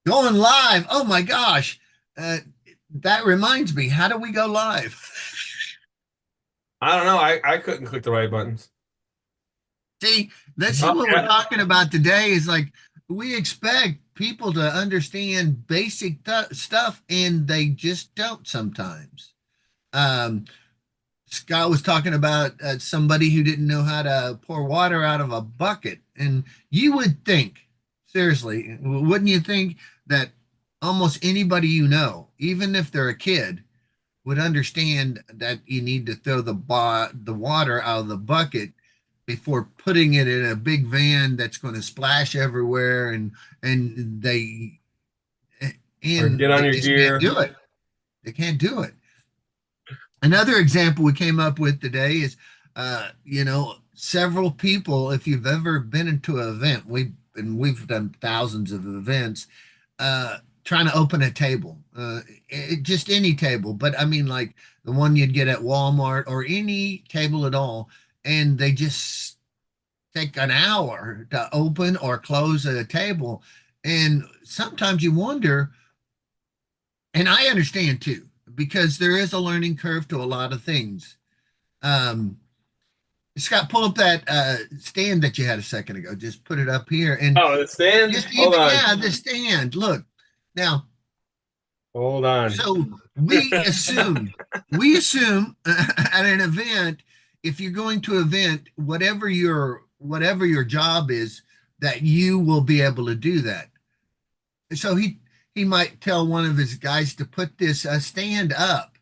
Going live. Oh my gosh. Uh, that reminds me, how do we go live? I don't know. I couldn't click the right buttons. See, this is Oh, what we're yeah. talking about today is like we expect people to understand basic stuff and they just don't sometimes. Um, Scott was talking about somebody who didn't know how to pour water out of a bucket. And you would think, seriously, wouldn't you think that almost anybody you know, even if they're a kid, would understand that you need to throw the water out of the bucket before putting it in a big van that's going to splash everywhere and Or get on they your just can't gear. do it. They can't do it. Another example we came up with today is, several people. If you've ever been into an event, we've done thousands of events, uh, trying to open a table, just any table, but I mean like the one you'd get at Walmart or any table at all, and they just take an hour to open or close a table, and sometimes you wonder, and I understand too, because there is a learning curve to a lot of things. Um, Scott, pull up that stand that you had a second ago. Just put it up here, and Oh, the stand? just Hold even, on. yeah, the stand. Look, now, Hold on. so we assume at an event, if you're going to an event, whatever your job is, that you will be able to do that. So he might tell one of his guys to put this stand up.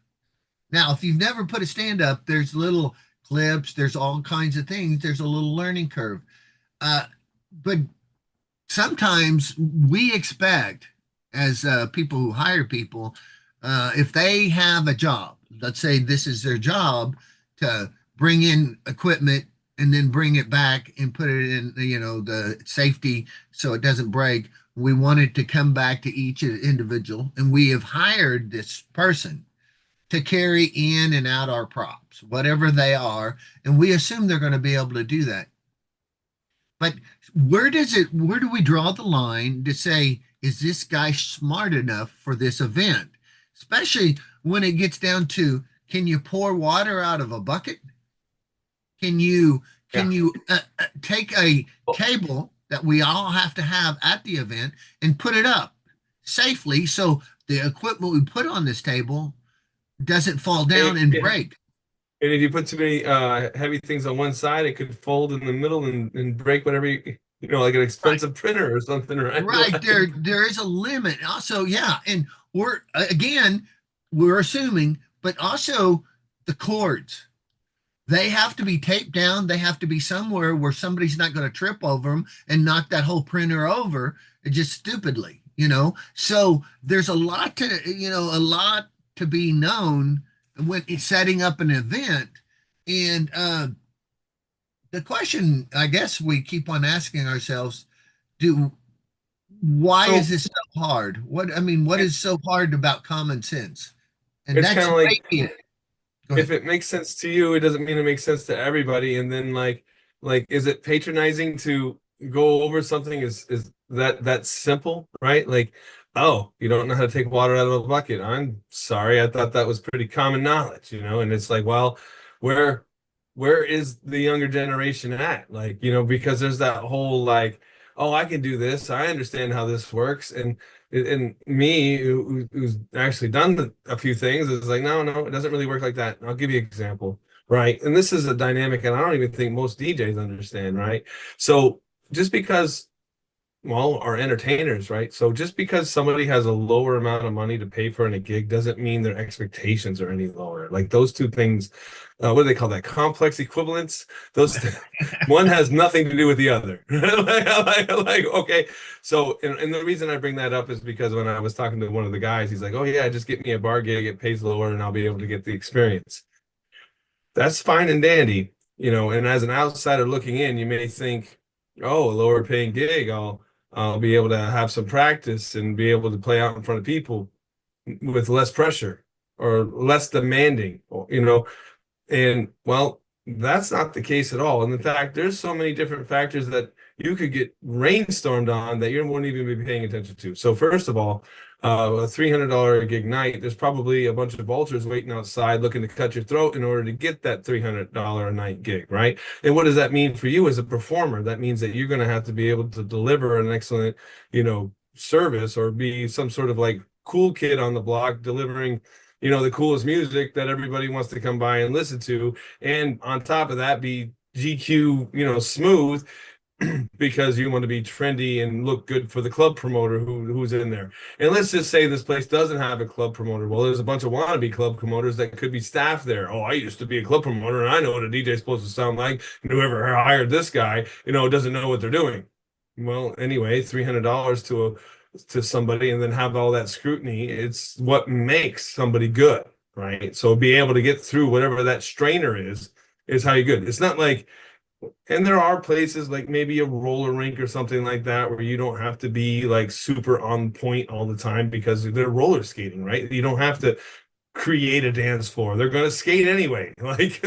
Now, if you've never put a stand up, there's little clips, there's all kinds of things. There's a little learning curve. Uh, but sometimes we expect, as people who hire people, if they have a job, let's say this is their job, to bring in equipment and then bring it back and put it in, the safety so it doesn't break. We want it to come back to each individual, and we have hired this person to carry in and out our props, whatever they are, and we assume they're going to be able to do that. But where do we draw the line to say, is this guy smart enough for this event? Especially when it gets down to, can you pour water out of a bucket? Can you Yeah. take a table that we all have to have at the event and put it up safely so the equipment we put on this table doesn't fall down and Yeah. break? And if you put too many heavy things on one side, it could fold in the middle and break whatever like an Right. expensive printer or something, right? Right. There is a limit. Also, yeah. And we're assuming, but also the cords, they have to be taped down. They have to be somewhere where somebody's not going to trip over them and knock that whole printer over just stupidly. So there's a lot to be known when it's setting up an event. And the question, I guess, we keep on asking ourselves, do why is So this so hard? What it, is so hard about common sense? And it's kind that's of like maybe it. Go if ahead. it makes sense to you, it doesn't mean it makes sense to everybody. And then is it patronizing to go over something is that simple, right? Like, oh, you don't know how to take water out of a bucket. I'm sorry, I thought that was pretty common knowledge. And it's like, well, where where is the younger generation at? Because there's that whole like, oh, I can do this. I understand how this works. And me, who's actually done a few things, is like, no, no, it doesn't really work like that. I'll give you an example, right? And this is a dynamic, and I don't even think most DJs understand, right? So just because well, are entertainers, right? So just because somebody has a lower amount of money to pay for in a gig doesn't mean their expectations are any lower. Like those two things, what do they call that? Complex equivalence. One has nothing to do with the other. Okay. So, and the reason I bring that up is because when I was talking to one of the guys, he's like, "Oh yeah, just get me a bar gig. It pays lower, and I'll be able to get the experience." That's fine and dandy. And as an outsider looking in, you may think, "Oh, a lower paying gig, I'll be able to have some practice and be able to play out in front of people with less pressure or less demanding." And well, that's not the case at all. And in fact, there's so many different factors that you could get rainstormed on that you won't even be paying attention to. So first of all, a $300 a gig night, there's probably a bunch of vultures waiting outside looking to cut your throat in order to get that $300 a night gig, right? And what does that mean for you as a performer? That means that you're going to have to be able to deliver an excellent, service, or be some sort of like cool kid on the block delivering, the coolest music that everybody wants to come by and listen to. And on top of that, be GQ, smooth, because you want to be trendy and look good for the club promoter who's in there. And let's just say this place doesn't have a club promoter. Well, there's a bunch of wannabe club promoters that could be staff there. Oh, I used to be a club promoter and I know what a DJ is supposed to sound like. And whoever hired this guy, doesn't know what they're doing. Well, anyway, $300 to somebody and then have all that scrutiny, it's what makes somebody good, right? So be able to get through whatever that strainer is how you good. It's not like, and there are places like maybe a roller rink or something like that where you don't have to be like super on point all the time because they're roller skating, right? You don't have to create a dance floor. They're going to skate anyway. Like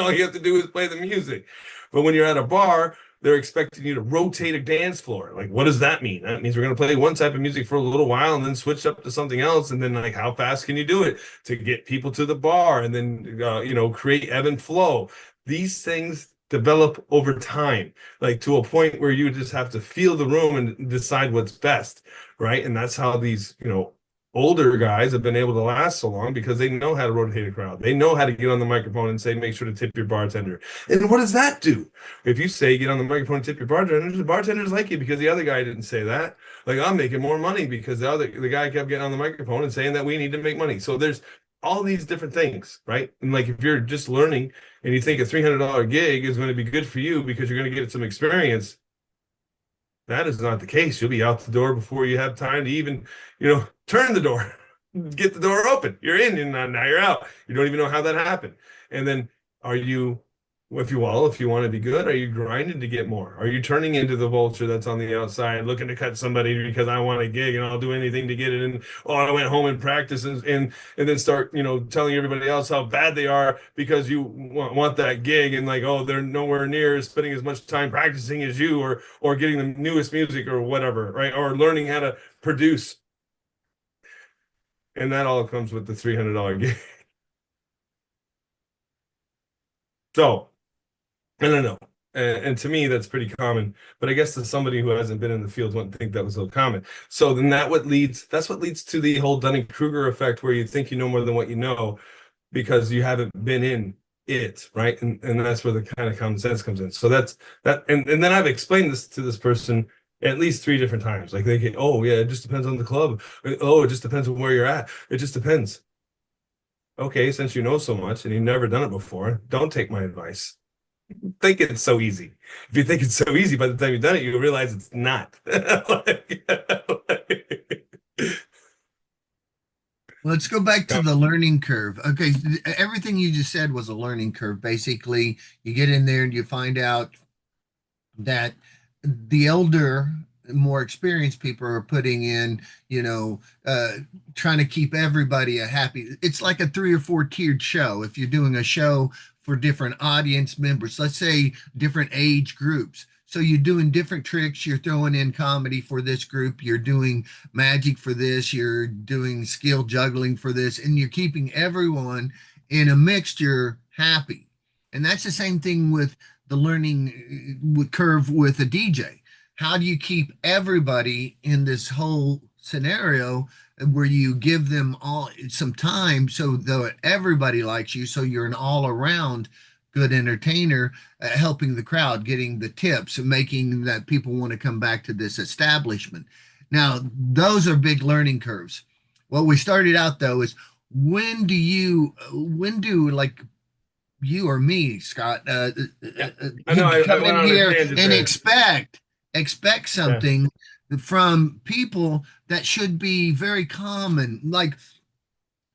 all you have to do is play the music. But when you're at a bar, they're expecting you to rotate a dance floor. Like, what does that mean? That means we're going to play one type of music for a little while and then switch up to something else. And then, like, how fast can you do it to get people to the bar and then, create ebb and flow? These things develop over time, like to a point where you just have to feel the room and decide what's best, right? And that's how these, older guys have been able to last so long, because they know how to rotate a crowd. They know how to get on the microphone and say, make sure to tip your bartender. And what does that do? If you say get on the microphone and tip your bartender, the bartenders like you because the other guy didn't say that. Like, I'm making more money because the guy kept getting on the microphone and saying that we need to make money. So there's all these different things, right? And like, if you're just learning and you think a $300 gig is going to be good for you because you're going to get some experience, that is not the case. You'll be out the door before you have time to even, turn the door, get the door open. You're in, and now you're out. You don't even know how that happened. And then, are you, if you want to be good, are you grinding to get more? Are you turning into the vulture that's on the outside looking to cut somebody because I want a gig and I'll do anything to get it? And oh, I went home and practice and then start, telling everybody else how bad they are because you want that gig, and like, oh, they're nowhere near spending as much time practicing as you, or getting the newest music or whatever, right? Or learning how to produce. And that all comes with the $300 gig. So I don't know. And to me, that's pretty common. But I guess to somebody who hasn't been in the field wouldn't think that was so common. So then that's what leads to the whole Dunning-Kruger effect, where you think you know more than what you know because you haven't been in it, right? And that's where the kind of common sense comes in. So that's that. And then I've explained this to this person at least 3 different times. Like, they get, oh yeah, it just depends on the club. Oh, it just depends on where you're at. It just depends. Okay, since you know so much and you've never done it before, don't take my advice. Think it's so easy. If you think it's so easy, by the time you've done it, you'll realize it's not. Let's go back to the learning curve. Okay, everything you just said was a learning curve. Basically, you get in there and you find out that the elder, more experienced people are putting in, trying to keep everybody a happy. It's like a 3 or 4 tiered show. If you're doing a show for different audience members, let's say different age groups. So you're doing different tricks. You're throwing in comedy for this group. You're doing magic for this. You're doing skill juggling for this. And you're keeping everyone in a mixture happy. And that's the same thing with the learning curve with a DJ. How do you keep everybody in this whole scenario where you give them all some time so that everybody likes you, so you're an all around good entertainer, helping the crowd, getting the tips, and making that people want to come back to this establishment. Now, those are big learning curves. What we started out though is, when do like you or me, Scott, Yeah. I know I come went in on a here tangent and there. expect Yeah. something from people that should be very common. Like,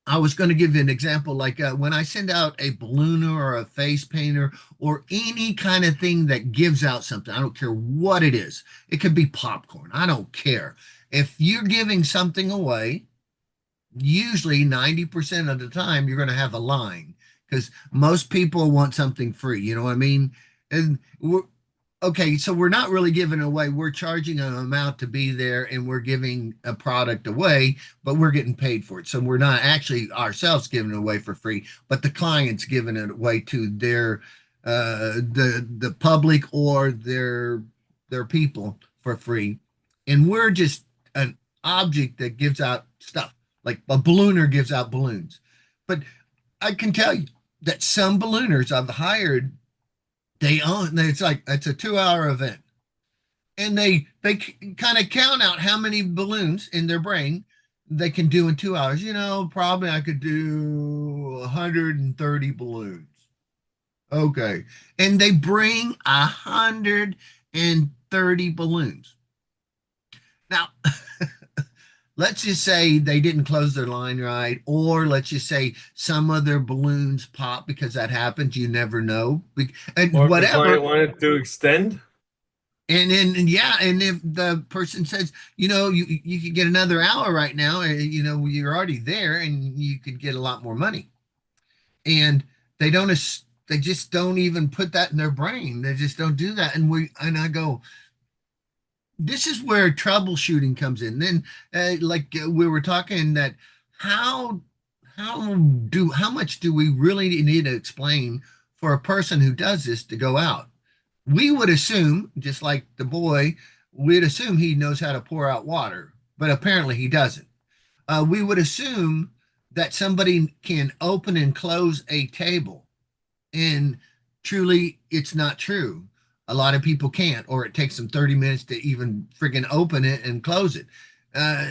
I was going to give you an example, like when I send out a ballooner or a face painter or any kind of thing that gives out something, I don't care what it is. It could be popcorn. I don't care. If you're giving something away, usually 90% of the time you're going to have a line, because most people want something free. You know what I mean? And okay, so we're not really giving away. We're charging an amount to be there and we're giving a product away, but we're getting paid for it. So we're not actually ourselves giving it away for free, but the client's giving it away to their the public or their people for free. And we're just an object that gives out stuff. Like a ballooner gives out balloons. But I can tell you that some ballooners I've hired, they own, it's like it's a 2 hour event, and they kind of count out how many balloons in their brain they can do in 2 hours. Probably I could do 130 balloons. Okay. And they bring 130 balloons. Now, let's just say they didn't close their line right, or let's just say some of their balloons pop, because that happens. You never know. And Or if the whatever. client wanted to extend, And then yeah, and if the person says, you could get another hour right now, you're already there, and you could get a lot more money. And they just don't even put that in their brain. They just don't do that. And I go, this is where troubleshooting comes in. Then, we were talking that how how much do we really need to explain for a person who does this to go out? We would assume, just like the boy, we'd assume he knows how to pour out water, but apparently he doesn't. We would assume that somebody can open and close a table, and truly, it's not true. A lot of people can't, or it takes them 30 minutes to even friggin' open it and close it. Uh,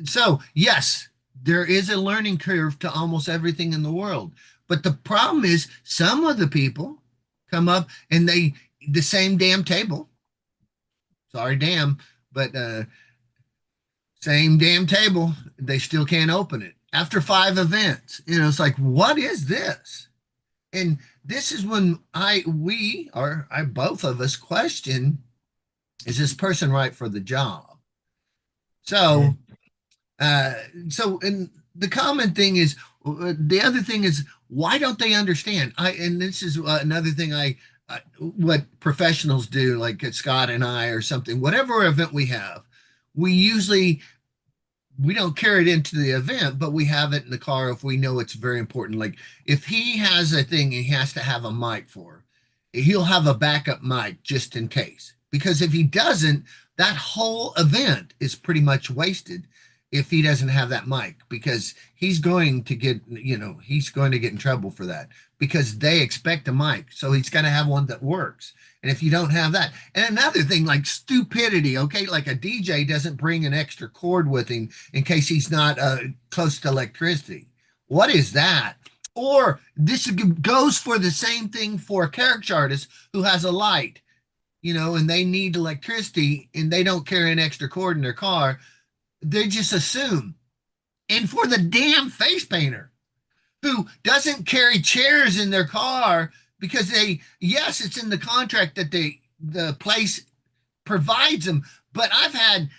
so, yes, there is a learning curve to almost everything in the world. But the problem is, some of the people come up and the same damn table, sorry, damn, but same damn table, they still can't open it after 5 events. It's like, what is this? And this is when I both of us question, is this person right for the job? So, Mhm. uh, and the common thing is, the other thing is, why don't they understand? And this is another thing what professionals do, like Scott and I or something, whatever event we have, we usually we don't carry it into the event, but we have it in the car if we know it's very important. Like if he has a thing he has to have a mic for, he'll have a backup mic just in case. Because if he doesn't, that whole event is pretty much wasted if he doesn't have that mic, because he's going to get in trouble for that, because they expect a mic. So he's got to have one that works. And if you don't have that, and another thing like stupidity, okay, like a DJ doesn't bring an extra cord with him in case he's not close to electricity. What is that? Or this goes for the same thing for a character artist who has a light, and they need electricity and they don't carry an extra cord in their car. They just assume. And for the damn face painter who doesn't carry chairs in their car, because yes, it's in the contract that the place provides them. But I've had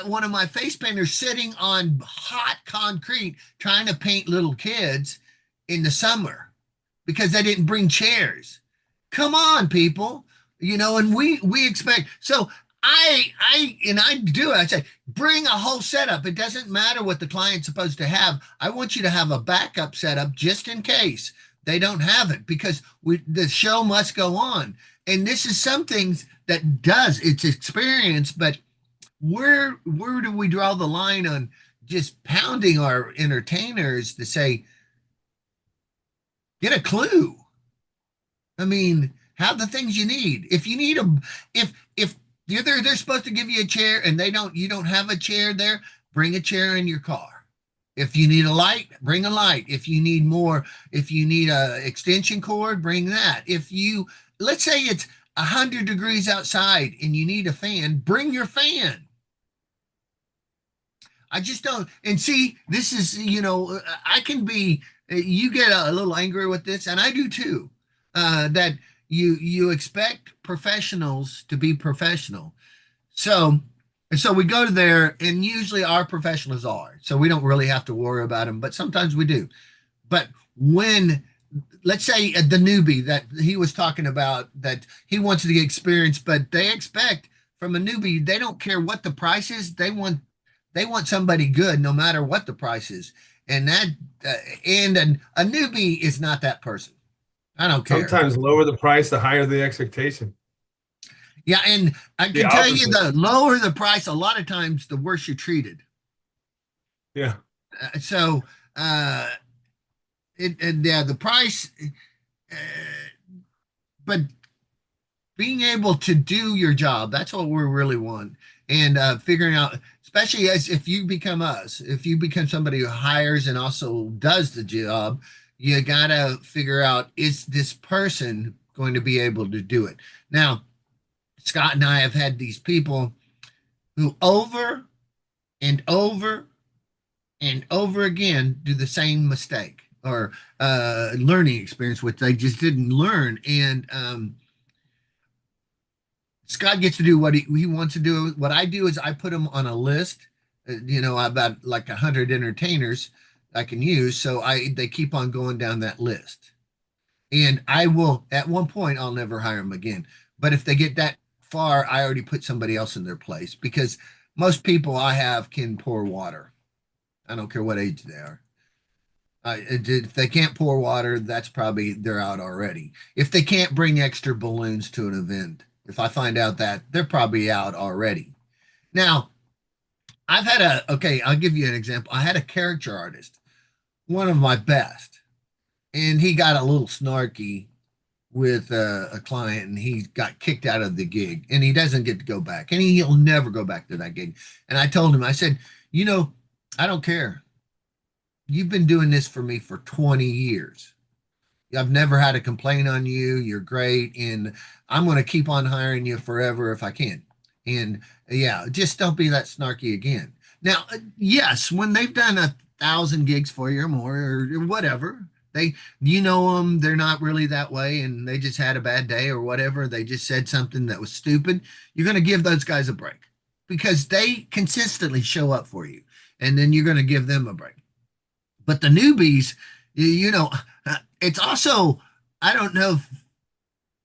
one of my face painters sitting on hot concrete trying to paint little kids in the summer because they didn't bring chairs. Come on, people. And we expect. So I do it. I say, bring a whole setup. It doesn't matter what the client's supposed to have. I want you to have a backup setup just in case they don't have it, because the show must go on. And this is some things that does it's experience, but where do we draw the line on just pounding our entertainers to say, get a clue? I mean, have the things you need. If you need a, if they're supposed to give you a chair and you don't have a chair there, bring a chair in your car. If you need a light, bring a light. If you need a extension cord, bring that. Let's say it's 100 degrees outside and you need a fan, bring your fan. I just don't. And see, this is, I can be, you get a little angry with this, and I do too, that you expect professionals to be professional. So, so we go to there, and usually our professionals are, so we don't really have to worry about them, but sometimes we do. But when let's say the newbie that he was talking about, that he wants to get experience, but they expect from a newbie, they don't care what the price is. They want somebody good no matter what the price is. And that uh, and a newbie is not that person. I don't care. Sometimes lower the price, the higher the expectation. Yeah, and I The can tell you, opposite. the lower the price, a lot of times the worse you're treated. Yeah. So uh yeah, the price, uh, but being able to do your job, that's what we really want. And figuring out, especially as if you become us, if you become somebody who hires and also does the job, you gotta figure out, is this person going to be able to do it? Now, Scott and I have had these people who over and over and over again do the same mistake, or learning experience, which they just didn't learn. And Scott gets to do what he wants to do. What I do is I put him on a list, about like 100 entertainers I can use. So they keep on going down that list. And I will, at one point, I'll never hire them again. But if they get that far, I already put somebody else in their place, because most people I have can pour water. I don't care what age they are. If they can't pour water, that's probably they're out already. If they can't bring extra balloons to an event, if I find out that, they're probably out already. Now, okay, I'll give you an example. I had a character artist, one of my best, and he got a little snarky with a client, and he got kicked out of the gig, and he doesn't get to go back, and he'll never go back to that gig. And I told him, I said, you know, I don't care. You've been doing this for me for 20 years. I've never had a complaint on you. You're great. And I'm going to keep on hiring you forever if I can. And yeah, just don't be that snarky again. Now, yes, when they've done 1,000 gigs for you or more, or whatever, you know them, they're not really that way, and they just had a bad day or whatever. They just said something that was stupid. You're going to give those guys a break because they consistently show up for you. And then you're going to give them a break. But the newbies, it's also, I don't know if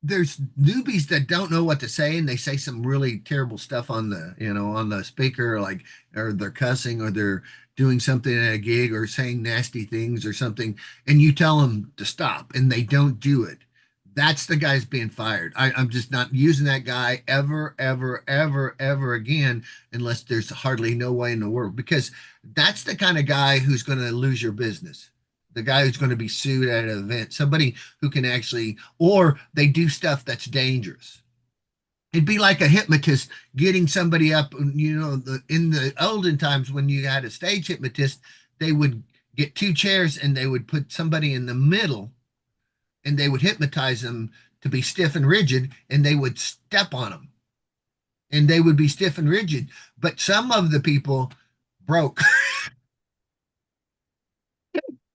there's newbies that don't know what to say, and they say some really terrible stuff on the speaker, like, or they're cussing, or they're doing something at a gig, or saying nasty things or something, and you tell them to stop and they don't do it. That's the guy's being fired. I'm just not using that guy ever, ever, ever, ever again, unless there's hardly no way in the world, because that's the kind of guy who's going to lose your business. The guy who's going to be sued at an event, somebody who can actually, or they do stuff that's dangerous. It'd be like a hypnotist getting somebody up. In the olden times when you had a stage hypnotist, they would get two chairs and they would put somebody in the middle, and they would hypnotize them to be stiff and rigid, and they would step on them, and they would be stiff and rigid. But some of the people broke.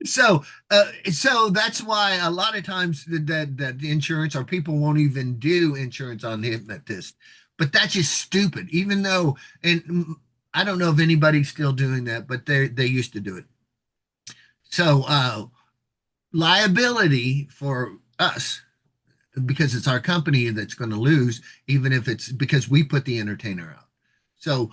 So that's why a lot of times that the insurance, or people won't even do insurance on the hypnotist. But that's just stupid. Even though, and I don't know if anybody's still doing that, but they used to do it. So liability for us, because it's our company that's going to lose, even if it's because we put the entertainer out. So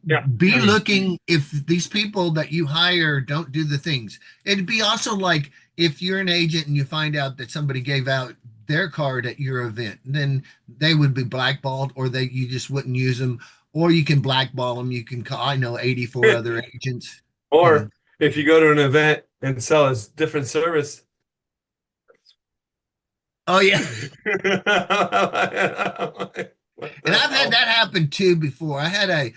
Yeah. be I mean, looking, if these people that you hire don't do the things. It'd be also like if you're an agent and you find out that somebody gave out their card at your event, then they would be blackballed, or you just wouldn't use them, or you can blackball them. You can call, I know, 84 other agents. Yeah. or if you go to an event and sell a different service. Oh yeah. What And the I've had hell? that happen too before. I had an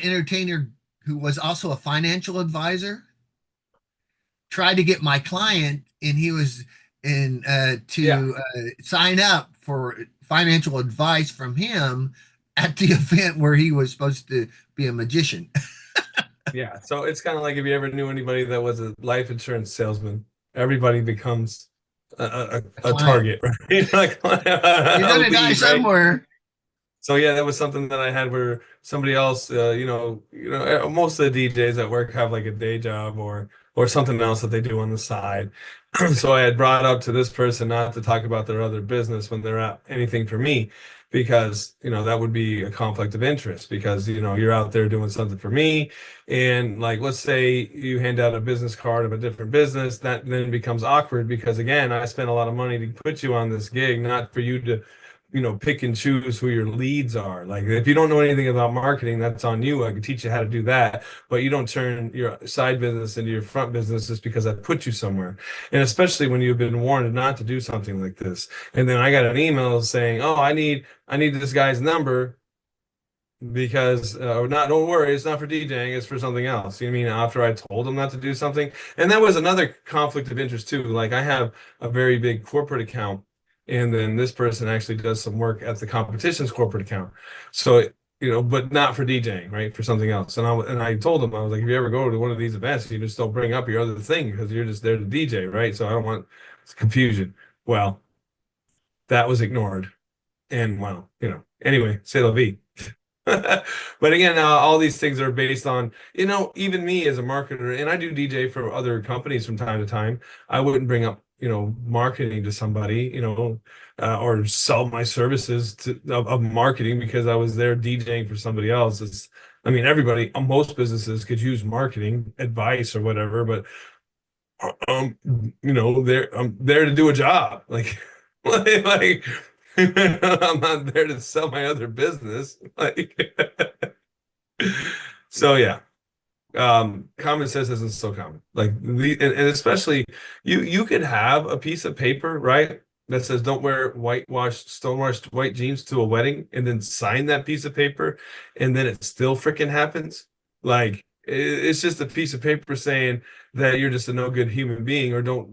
entertainer who was also a financial advisor, tried to get my client, and he was in Yeah. to sign up for financial advice from him at the event where he was supposed to be a magician. Yeah. So it's kind of like if you ever knew anybody that was a life insurance salesman, everybody becomes A a client. target, right? Like You're gonna die LB, right? somewhere. So yeah, that was something that I had where somebody else, most of the DJs at work have like a day job or something else that they do on the side. So I had brought up to this person not to talk about their other business when they're at anything for me, because that would be a conflict of interest, because you're out there doing something for me, and like let's say you hand out a business card of a different business, that then becomes awkward because again, I spent a lot of money to put you on this gig, not for you to pick and choose who your leads are. Like if you don't know anything about marketing, that's on you. I can teach you how to do that, but you don't turn your side business into your front business just because I put you somewhere. And especially when you've been warned not to do something like this. And then I got an email saying, "Oh, I need this guy's number because not don't worry, it's not for DJing, it's for something else." You mean after I told him not to do something? And that was another conflict of interest too. Like I have a very big corporate account, and then this person actually does some work at the competition's corporate account. So but not for DJing, right? For something else. And I told him, I was like, if you ever go to one of these events, you just don't bring up your other thing because you're just there to DJ, right? So I don't want confusion. Well, that was ignored. And well, anyway, c'est la vie. But again, all these things are based on, even me as a marketer, and I do DJ for other companies from time to time. I wouldn't bring up, marketing to somebody, or sell my services of marketing because I was there DJing for somebody else. I mean, most businesses could use marketing advice or whatever, but I'm there to do a job. Like, like, I'm not there to sell my other business. Like, so yeah, common sense isn't so common. Like and especially you could have a piece of paper, right, that says don't wear stonewashed white jeans to a wedding, and then sign that piece of paper, and then it still freaking happens. Like it's just a piece of paper saying that you're just a no good human being, or don't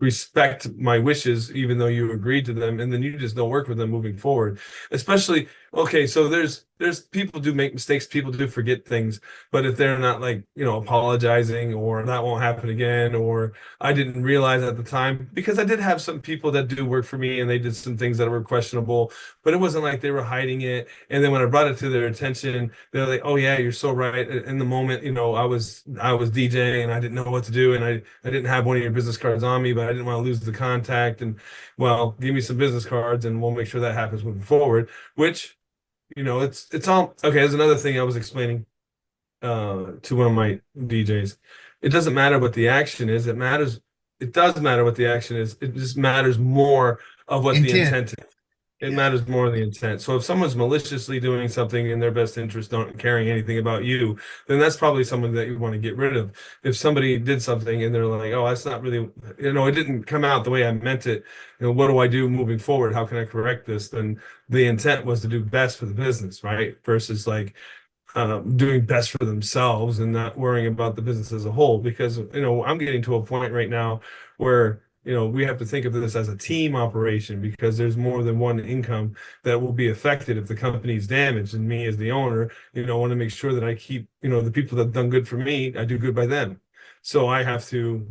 respect my wishes even though you agreed to them, and then you just don't work with them moving forward. Especially, okay, so there's people do make mistakes, people do forget things, but if they're not like, apologizing, or that won't happen again, or I didn't realize at the time, because I did have some people that do work for me and they did some things that were questionable, but it wasn't like they were hiding it. And then when I brought it to their attention, they're like, "Oh yeah, you're so right." In the moment, I was DJing and I didn't know what to do, and I didn't have one of your business cards on me, but I didn't want to lose the contact. And well, give me some business cards and we'll make sure that happens moving forward. Which, it's all okay. There's another thing I was explaining to one of my DJs. It doesn't matter what the action is. It does matter what the action is. It just matters more of what the Intent. intent is. It Yeah. matters more the intent. So if someone's maliciously doing something in their best interest, not caring anything about you, then that's probably someone that you want to get rid of. If somebody did something and they're like, "Oh, that's not really, it didn't come out the way I meant it. What do I do moving forward? How can I correct this?" Then the intent was to do best for the business, right? Versus like doing best for themselves and not worrying about the business as a whole. Because I'm getting to a point right now where we have to think of this as a team operation, because there's more than one income that will be affected if the company's damaged. And me as the owner, want to make sure that I keep the people that have done good for me, I do good by them. So I have to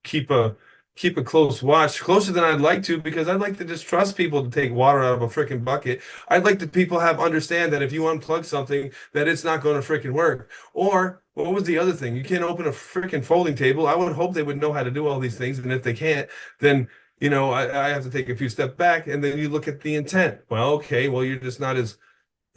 keep a keep a close watch, closer than I'd like to, because I'd like to just trust people to take water out of a freaking bucket. I'd like the people have understand that if you unplug something, that it's not going to freaking work. Or what was the other thing? You can't open a freaking folding table. I would hope they would know how to do all these things, and if they can't, then I have to take a few steps back, and then you look at the intent. Well, okay, well you're just not as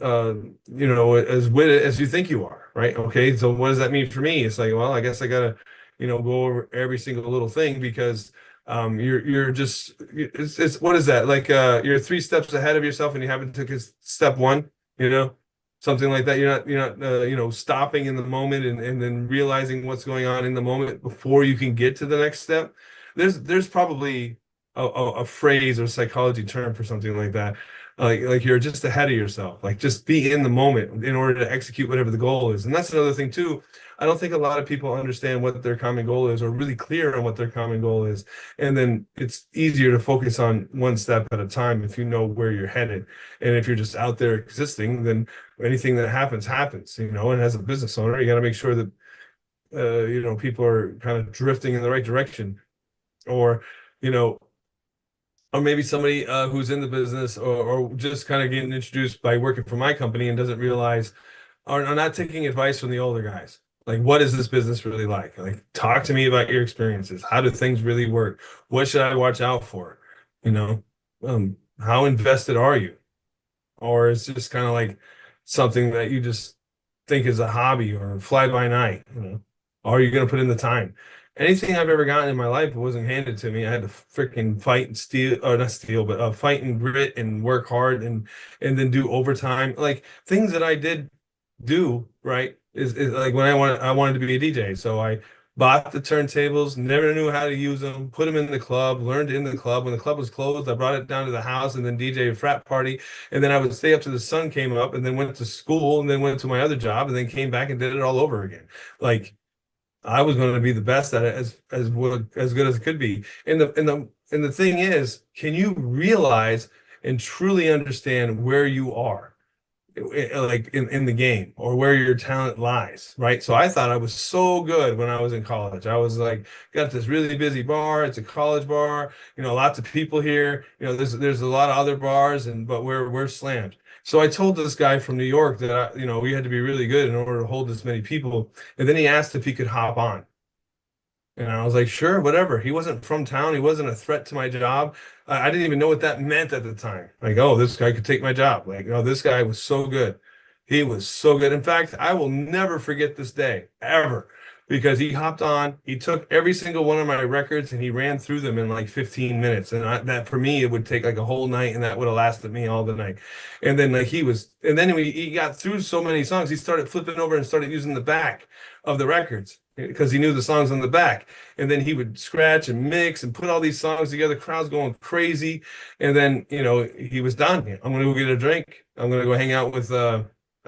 as witty as you think you are, right? Okay, so what does that mean for me? It's like, well, I guess I gotta, go over every single little thing, because you're just it's what is that, like you're three steps ahead of yourself and you haven't took a step one, you know, something like that. You're not stopping in the moment and then realizing what's going on in the moment before you can get to the next step. There's probably a phrase or psychology term for something like that, like you're just ahead of yourself, like just be in the moment in order to execute whatever the goal is. And that's another thing too. I don't think a lot of people understand what their common goal is, or really clear on what their common goal is. And then it's easier to focus on one step at a time if you know where you're headed. And if you're just out there existing, then anything that happens. And as a business owner, you got to make sure that people are kind of drifting in the right direction. Or you know or maybe somebody who's in the business, or just kind of getting introduced by working for my company and doesn't realize, or are not taking advice from the older guys. Like, what is this business really like? Like, talk to me about your experiences. How do things really work? What should I watch out for? You know, how invested are you? Or it's just kind of like something that you just think is a hobby or fly by night, or are you going to put in the time? Anything I've ever gotten in my life wasn't handed to me. I had to freaking fight and steal, or not steal, but fight and grit and work hard and then do overtime. Like things that I did do, right? Is like when I wanted to be a DJ. So I bought the turntables, never knew how to use them, put them in the club, learned in the club. When the club was closed, I brought it down to the house and then DJ a frat party. And then I would stay up till the sun came up and then went to school and then went to my other job and then came back and did it all over again. Like I was going to be the best at it as good as it could be. And the thing is, can you realize and truly understand where you are? Like in the game or where your talent lies, right? So I thought I was so good when I was in college. I was like, got this really busy bar. It's a college bar, lots of people here. There's a lot of other bars, but we're slammed. So I told this guy from New York that we had to be really good in order to hold this many people. And then he asked if he could hop on. And I was like, sure, whatever. He wasn't from town. He wasn't a threat to my job. I didn't even know what that meant at the time. Like, oh, this guy could take my job. Like, oh, this guy was so good. He was so good. In fact, I will never forget this day, ever, because he hopped on. He took every single one of my records and he ran through them in like 15 minutes. And that for me, it would take like a whole night, and that would have lasted me all the night. And then and then he got through so many songs, he started flipping over and started using the back of the records because he knew the songs on the back. And then he would scratch and mix and put all these songs together, crowds going crazy. And then, he was done. I'm going to go get a drink. I'm going to go hang out with, I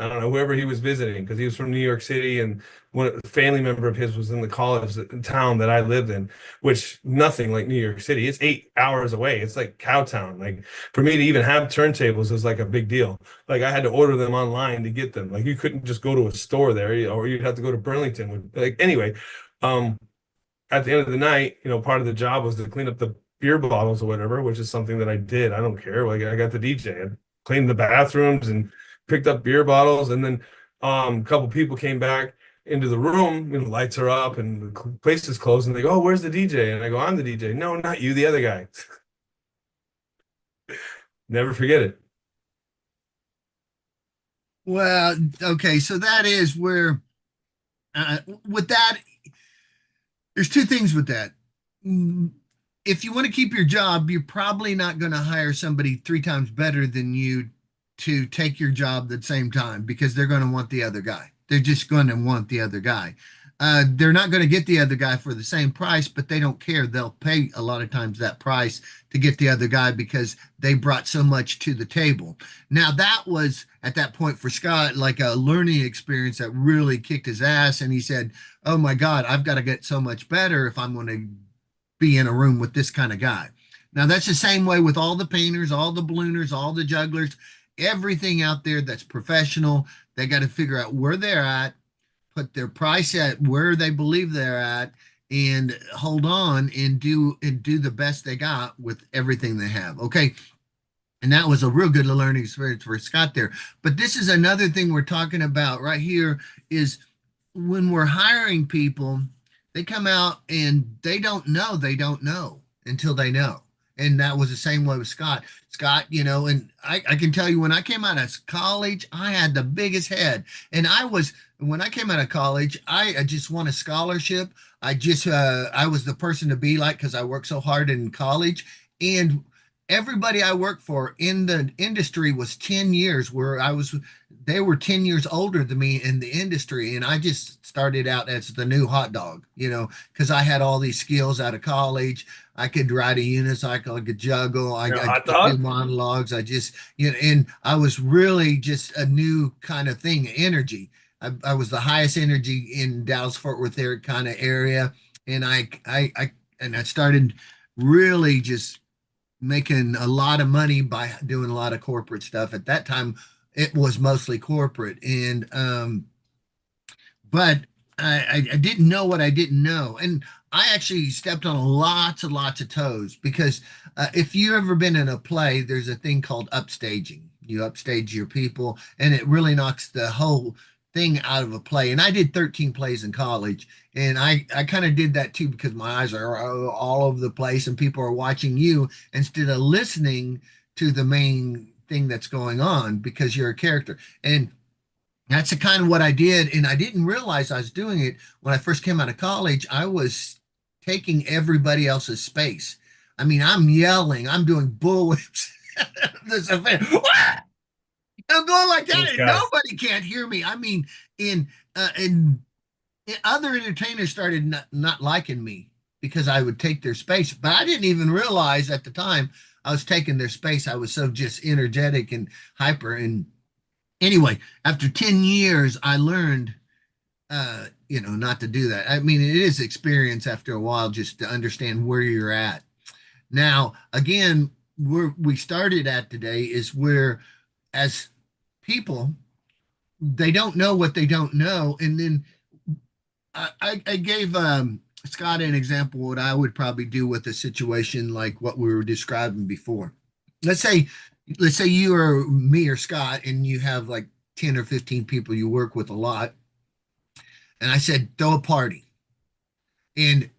don't know, whoever he was visiting, because he was from New York City, and one family member of his was in the college town that I lived in, which nothing like New York City. It's 8 hours away. It's like Cowtown. Like for me to even have turntables was like a big deal. Like I had to order them online to get them. Like you couldn't just go to a store there, or you'd have to go to Burlington. Like anyway, um, at the end of the night, part of the job was to clean up the beer bottles or whatever, which is something that I did. I don't care. Like I got the DJ. I cleaned the bathrooms and picked up beer bottles, and then a couple people came back into the room, lights are up and the place is closed, and they go, "Oh, where's the DJ?" And I go, "I'm the DJ." "No, not you, the other guy." Never forget it. Well, okay, so that is where with that, there's two things with that. Mm, If you want to keep your job, you're probably not going to hire somebody three times better than you to take your job at the same time, because they're going to want the other guy. They're just going to want the other guy. They're not going to get the other guy for the same price, but they don't care. They'll pay a lot of times that price to get the other guy because they brought so much to the table. Now, that was at that point for Scott like a learning experience that really kicked his ass. And he said, "Oh my God, I've got to get so much better if I'm going to be in a room with this kind of guy." Now, that's the same way with all the painters, all the ballooners, all the jugglers, everything out there that's professional. They got to figure out where they're at, put their price at where they believe they're at, and hold on and do the best they got with everything they have. Okay. And that was a real good learning experience for Scott there. But this is another thing we're talking about right here is when we're hiring people, they come out and they don't know until they know. And that was the same way with Scott. Scott, and I can tell you when I came out of college, I had the biggest head. And when I came out of college, I just won a scholarship. I was the person to be like because I worked so hard in college. And everybody I worked for in the industry was 10 years where they were 10 years older than me in the industry. And I just started out as the new hot dog, because I had all these skills out of college. I could ride a unicycle, I could juggle, You're a I hot could do dog. monologues. I just, and I was really just a new kind of thing, energy. I was the highest energy in Dallas Fort Worth area kind of area. And I started really just making a lot of money by doing a lot of corporate stuff. At that time, it was mostly corporate, and but I didn't know what I didn't know, and I actually stepped on lots and lots of toes because if you ever been in a play, there's a thing called upstaging. You upstage your people, and it really knocks the whole thing out of a play. And I did 13 plays in college, and I kind of did that too because my eyes are all over the place, and people are watching you instead of listening to the main thing that's going on because you're a character. And that's the kind of what I did. And I didn't realize I was doing it when I first came out of college. I was taking everybody else's space. I mean, I'm yelling, I'm doing bull whips. There's a fan. I'm going like that, Thanks, and guys. nobody can't hear me. I mean, in in other entertainers started not liking me because I would take their space, but I didn't even realize at the time I was taking their space. I was so just energetic and hyper. And anyway, after 10 years, I learned, not to do that. I mean, it is experience after a while just to understand where you're at. Now, again, where we started at today is where, as people, they don't know what they don't know. And then I gave Scott an example what I would probably do with a situation like what we were describing before. Let's say, let's say you or me or Scott, and you have like 10 or 15 people you work with a lot. And I said, throw a party and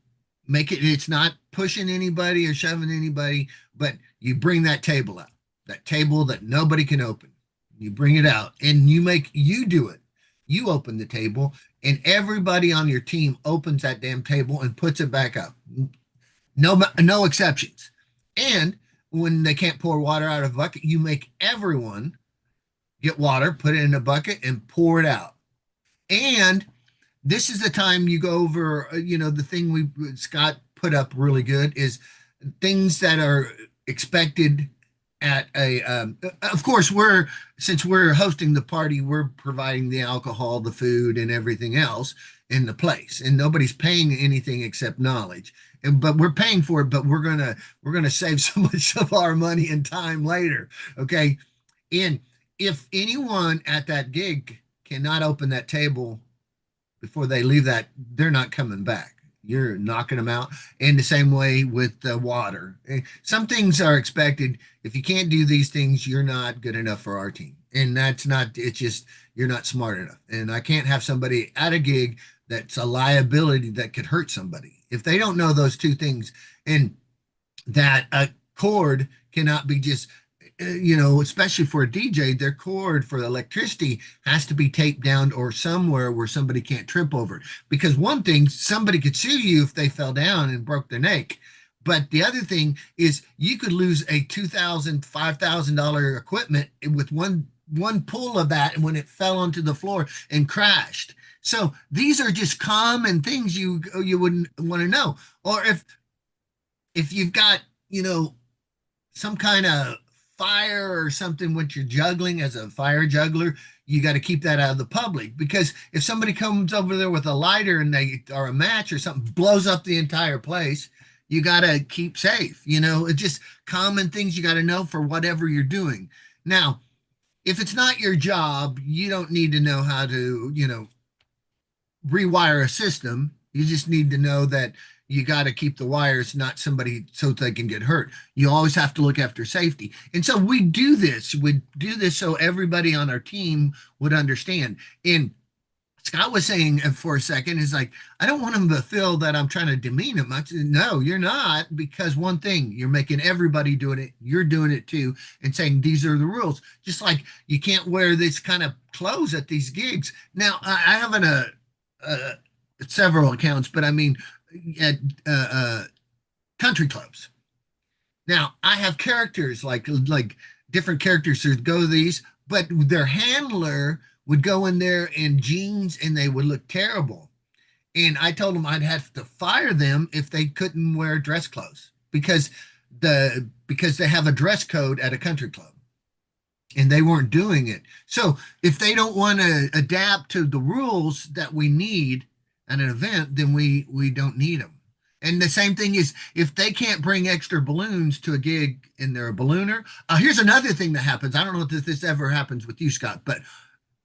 make it, it's not pushing anybody or shoving anybody, but you bring that table out, that table that nobody can open. You bring it out and you do it. You open the table, and everybody on your team opens that damn table and puts it back up. No exceptions. And when they can't pour water out of a bucket, you make everyone get water, put it in a bucket, and pour it out. And this is the time you go over, the thing we Scott put up really good is things that are expected at a of course, we're since we're hosting the party, we're providing the alcohol, the food, and everything else in the place, and nobody's paying anything except knowledge. And but we're paying for it, but we're gonna save so much of our money and time later. Okay. And if anyone at that gig cannot open that table before they leave, that they're not coming back. You're knocking them out. In the same way with the water, some things are expected. If you can't do these things, you're not good enough for our team. And that's not, it's just you're not smart enough. And I can't have somebody at a gig that's a liability that could hurt somebody if they don't know those two things. And that a cord cannot be just, especially for a DJ, their cord for electricity has to be taped down or somewhere where somebody can't trip over it. Because one thing, somebody could sue you if they fell down and broke their neck. But the other thing is you could lose a $2,000, $5,000 equipment with one pull of that, and when it fell onto the floor and crashed. So these are just common things you wouldn't want to know. Or if you've got, some kind of fire or something when you're juggling as a fire juggler, you got to keep that out of the public, because if somebody comes over there with a lighter and they or a match or something blows up the entire place, you got to keep safe. It's just common things you got to know for whatever you're doing. Now, if it's not your job, you don't need to know how to, rewire a system. You just need to know that you got to keep the wires, not somebody so they can get hurt. You always have to look after safety. And so we do this. We do this so everybody on our team would understand. And Scott was saying for a second, is like, I don't want him to feel that I'm trying to demean him. I said, no, you're not, because one thing, you're making everybody doing it. You're doing it too, and saying these are the rules. Just like you can't wear this kind of clothes at these gigs. Now, I haven't uh, several accounts, but I mean, at country clubs. Now, I have characters like different characters that go to these, but their handler would go in there in jeans and they would look terrible. And I told them I'd have to fire them if they couldn't wear dress clothes, because they have a dress code at a country club and they weren't doing it. So if they don't want to adapt to the rules that we need at an event, then we don't need them. And the same thing is if they can't bring extra balloons to a gig and they're a ballooner. Here's another thing that happens. I don't know if this ever happens with you, Scott, but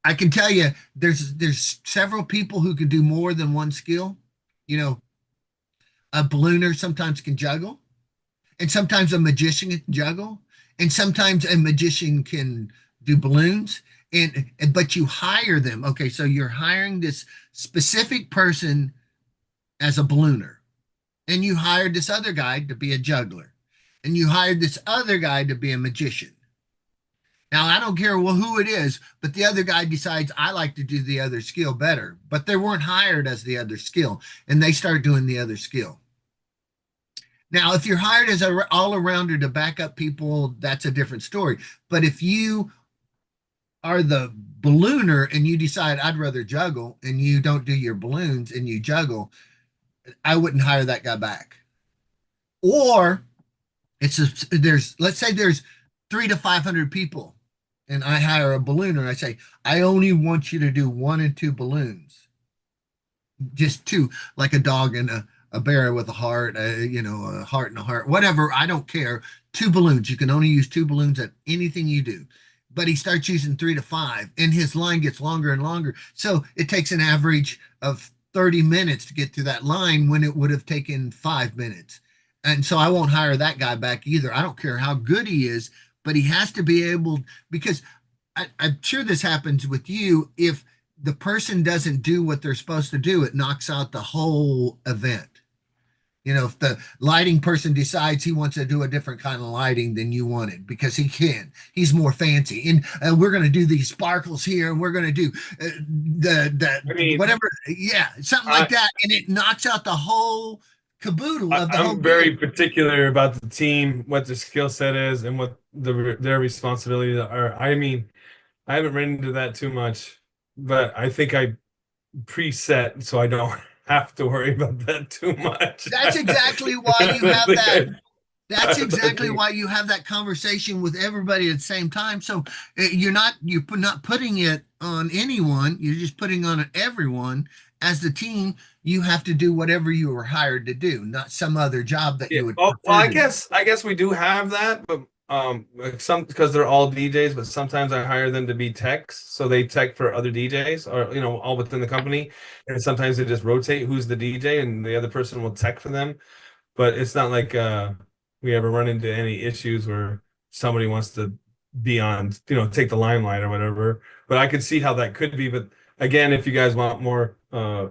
I can tell you there's several people who can do more than one skill. You know, A ballooner sometimes can juggle, and sometimes a magician can juggle, and sometimes a magician can do balloons. But you hire them. Okay, so you're hiring this specific person as a ballooner, and you hired this other guy to be a juggler, and you hired this other guy to be a magician. Now, I don't care who it is, but the other guy decides I like to do the other skill better, but they weren't hired as the other skill, and they start doing the other skill. Now, if you're hired as a all arounder to back up people, that's a different story. But if you are the ballooner and you decide I'd rather juggle and you don't do your balloons and you juggle, I wouldn't hire that guy back. Or there's, let's say there's 300 to 500 people and I hire a ballooner and I say, I only want you to do 1 and 2 balloons, just two, like a dog and a bear with a heart, a heart and a heart, whatever. I don't care. 2 balloons. You can only use 2 balloons at anything you do. But he starts using 3 to 5, and his line gets longer and longer. So it takes an average of 30 minutes to get through that line when it would have taken 5 minutes. And so I won't hire that guy back either. I don't care how good he is, but he has to be able, because I'm sure this happens with you. If the person doesn't do what they're supposed to do, it knocks out the whole event. If the lighting person decides he wants to do a different kind of lighting than you wanted because he's more fancy, and we're going to do these sparkles here, and we're going to do I the mean, whatever, yeah, something like I, that, and it knocks out the whole caboodle of the whole I'm gig. very particular about the team, what their skill set is, and what their responsibilities are. I mean, I haven't run into that too much, but I think I preset so I don't have to worry about that too much. That's exactly why you I have think that. I, That's I exactly think why you have that conversation with everybody at the same time. So you're not putting it on anyone. You're just putting on everyone. As the team, you have to do whatever you were hired to do, not some other job that yeah. you would Oh, well, prefer to do. I guess we do have that, but like some because they're all DJs, but sometimes I hire them to be techs, so they tech for other DJs or all within the company, and sometimes they just rotate who's the DJ, and the other person will tech for them. But it's not like we ever run into any issues where somebody wants to be on, take the limelight or whatever. But I could see how that could be. But again, if you guys want more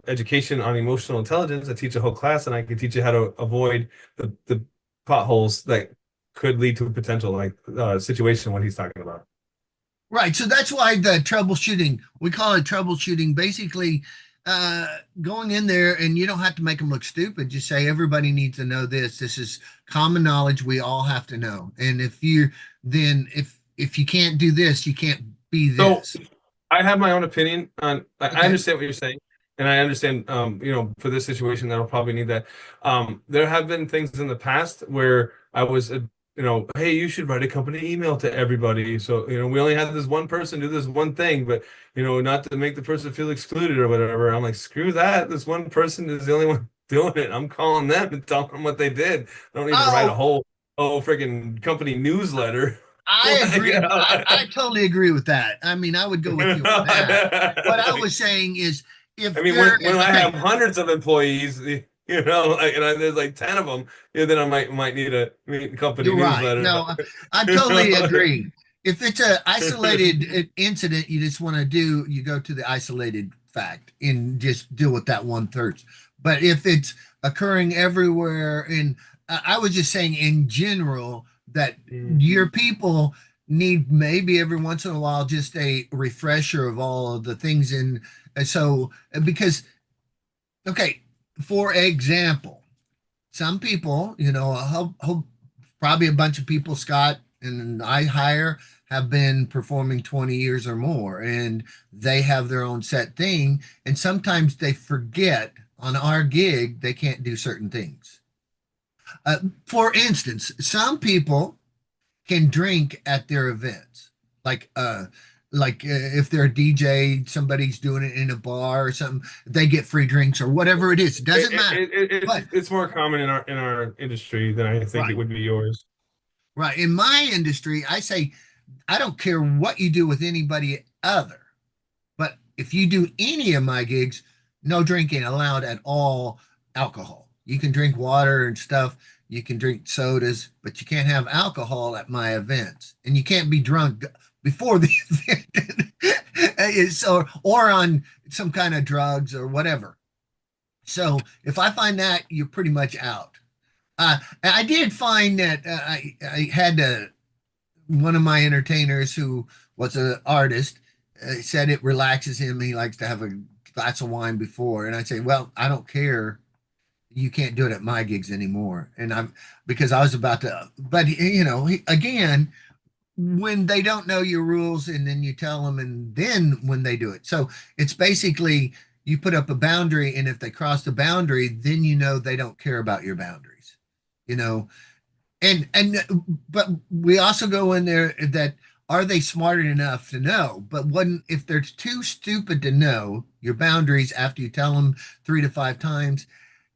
education on emotional intelligence, I teach a whole class, and I can teach you how to avoid the potholes that could lead to a potential like situation what he's talking about. Right. So that's why the troubleshooting, we call it troubleshooting, basically going in there, and you don't have to make them look stupid. Just say everybody needs to know this. This is common knowledge we all have to know. And if you can't do this, you can't be So this. I have my own opinion on. I Okay. understand what you're saying, and I understand. For this situation, that'll probably need that. There have been things in the past where I was, hey, you should write a company email to everybody. So we only had this one person do this one thing, but not to make the person feel excluded or whatever. I'm like, screw that. This one person is the only one doing it. I'm calling them and telling them what they did. I don't need to write a Oh, whole freaking company newsletter. I Like, agree. I totally agree with that. I mean, I would go with you on that. What I Like, was saying is I if mean, there when is, I okay, have hundreds of employees, there's like 10 of them, then I might need a company you're right. newsletter. No, But I totally agree. If it's a isolated incident you just want to do, you go to the isolated fact and just deal with that one first. But if it's occurring everywhere, and I was just saying in general that your people need maybe every once in a while just a refresher of all of the things in. So because okay, for example, some people, probably a bunch of people, Scott, and I hire have been performing 20 years or more, and they have their own set thing. And sometimes they forget on our gig, they can't do certain things. For instance, some people can drink at their events, like, if they're a DJ, somebody's doing it in a bar or something, they get free drinks or whatever it is. It doesn't matter. But it's more common in our industry than I think it right, would be yours. right. In my industry, I say I don't care what you do with anybody other, but if you do any of my gigs, no drinking allowed at all, alcohol. You can drink water and stuff. You can drink sodas, but you can't have alcohol at my events, and you can't be drunk before the event, so or on some kind of drugs or whatever. So if I find that, you're pretty much out. I did find that I had one of my entertainers who was an artist said it relaxes him. He likes to have a glass of wine before, and I say, well, I don't care. You can't do it at my gigs anymore. And I'm because I was about to, but again, when they don't know your rules and then you tell them, and then when they do it, so it's basically you put up a boundary, and if they cross the boundary, then they don't care about your boundaries. You know, and but we also go in there that are they smart enough to know? But when if they're too stupid to know your boundaries after you tell them 3 to 5 times,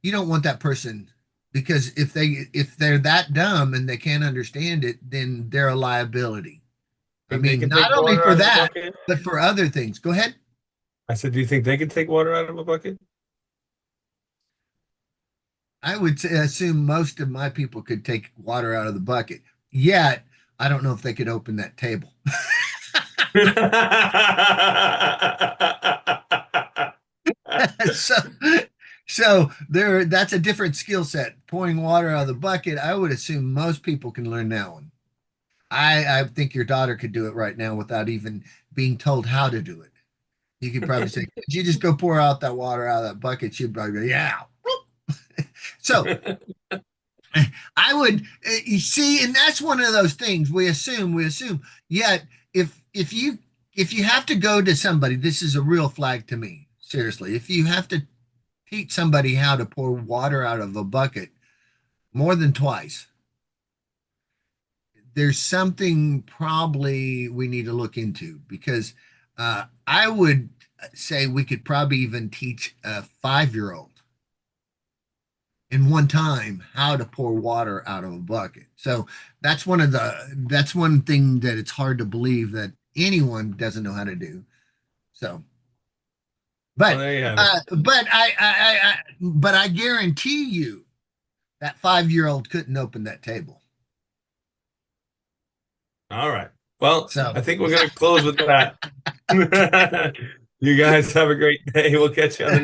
you don't want that person because if they're that dumb and they can't understand it, then they're a liability. I Think they mean, can not take only water for out of a that, bucket? but for other things. Go ahead. I said, do you think they can take water out of a bucket? I would assume most of my people could take water out of the bucket. Yet, I don't know if they could open that table. so so there that's a different skill set. Pouring water out of the bucket, I would assume most people can learn that one. I think your daughter could do it right now without even being told how to do it. You could probably say, could you just go pour out that water out of that bucket? She'd probably go, yeah. So I would you see, and that's one of those things we assume. Yet if you have to go to somebody, this is a real flag to me. Seriously, if you have to teach somebody how to pour water out of a bucket more than twice, there's something probably we need to look into because I would say we could probably even teach a 5-year-old in one time how to pour water out of a bucket. So that's one thing that it's hard to believe that anyone doesn't know how to do. So, Well, but there you have it. but I guarantee you that 5-year-old couldn't open that table. All right. Well, So I think we're going to close with that. You guys have a great day. We'll catch you on the